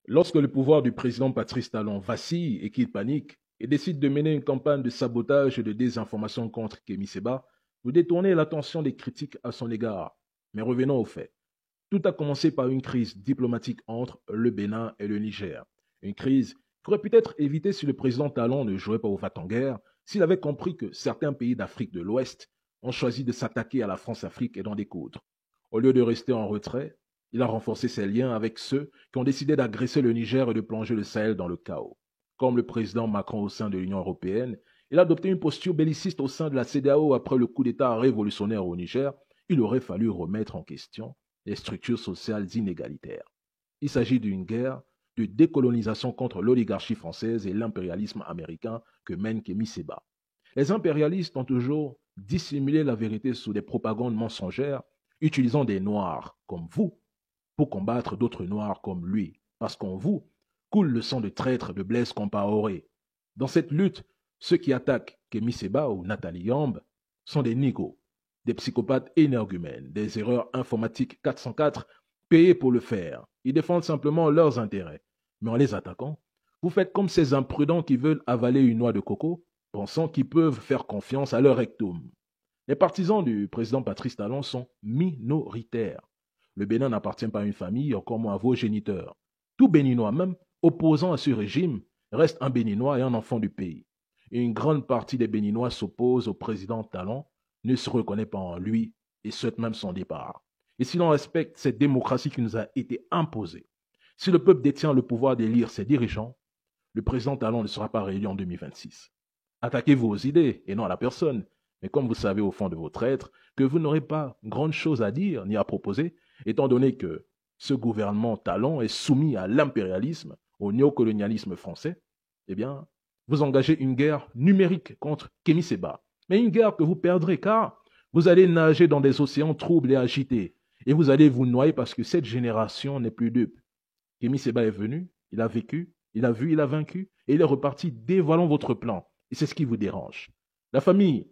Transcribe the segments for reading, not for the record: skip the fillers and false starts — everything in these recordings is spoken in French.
Lorsque le pouvoir du président Patrice Talon vacille et qu'il panique et décide de mener une campagne de sabotage et de désinformation contre Kémy Séba, vous détournez l'attention des critiques à son égard. Mais revenons aux faits. Tout a commencé par une crise diplomatique entre le Bénin et le Niger. Une crise qui aurait pu être évitée si le président Talon ne jouait pas au va-t-en-guerre, s'il avait compris que certains pays d'Afrique de l'Ouest ont choisi de s'attaquer à la France-Afrique et d'en découdre. Au lieu de rester en retrait, il a renforcé ses liens avec ceux qui ont décidé d'agresser le Niger et de plonger le Sahel dans le chaos. Comme le président Macron au sein de l'Union européenne, il a adopté une posture belliciste au sein de la CEDEAO après le coup d'État révolutionnaire au Niger. Il aurait fallu remettre en question les structures sociales inégalitaires. Il s'agit d'une guerre de décolonisation contre l'oligarchie française et l'impérialisme américain que mène Kémy Séba. Les impérialistes ont toujours dissimulé la vérité sous des propagandes mensongères, utilisant des noirs comme vous pour combattre d'autres noirs comme lui, parce qu'en vous coule le sang de traître de Blaise Compaoré. Dans cette lutte, ceux qui attaquent Kémy Séba ou Nathalie Yamb sont des nigauds, des psychopathes énergumènes, des erreurs informatiques 404 payés pour le faire. Ils défendent simplement leurs intérêts. Mais en les attaquant, vous faites comme ces imprudents qui veulent avaler une noix de coco, pensant qu'ils peuvent faire confiance à leur rectum. Les partisans du président Patrice Talon sont minoritaires. Le Bénin n'appartient pas à une famille, encore moins à vos géniteurs. Tout Béninois, même opposant à ce régime, reste un Béninois et un enfant du pays. Une grande partie des Béninois s'oppose au président Talon, ne se reconnaît pas en lui et souhaite même son départ. Et si l'on respecte cette démocratie qui nous a été imposée, si le peuple détient le pouvoir d'élire ses dirigeants, le président Talon ne sera pas réélu en 2026. Attaquez-vous aux idées et non à la personne. Mais comme vous savez au fond de votre être que vous n'aurez pas grande chose à dire ni à proposer, étant donné que ce gouvernement Talon est soumis à l'impérialisme, au néocolonialisme français, eh bien, vous engagez une guerre numérique contre Kémy Séba. Mais une guerre que vous perdrez car vous allez nager dans des océans troubles et agités. Et vous allez vous noyer parce que cette génération n'est plus dupe. Kémy Séba est venu, il a vécu, il a vu, il a vaincu, et il est reparti dévoilant votre plan. Et c'est ce qui vous dérange. La famille,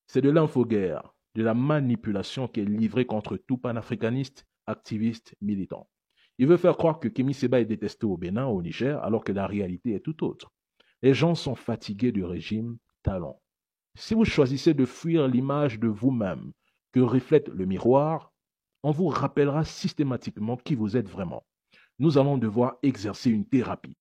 c'est de l'infoguerre, de la manipulation qui est livrée contre tout panafricaniste, activiste, militant. Il veut faire croire que Kémy Séba est détesté au Bénin, au Niger, alors que la réalité est tout autre. Les gens sont fatigués du régime Talon. Si vous choisissez de fuir l'image de vous-même que reflète le miroir, on vous rappellera systématiquement qui vous êtes vraiment. Nous allons devoir exercer une thérapie.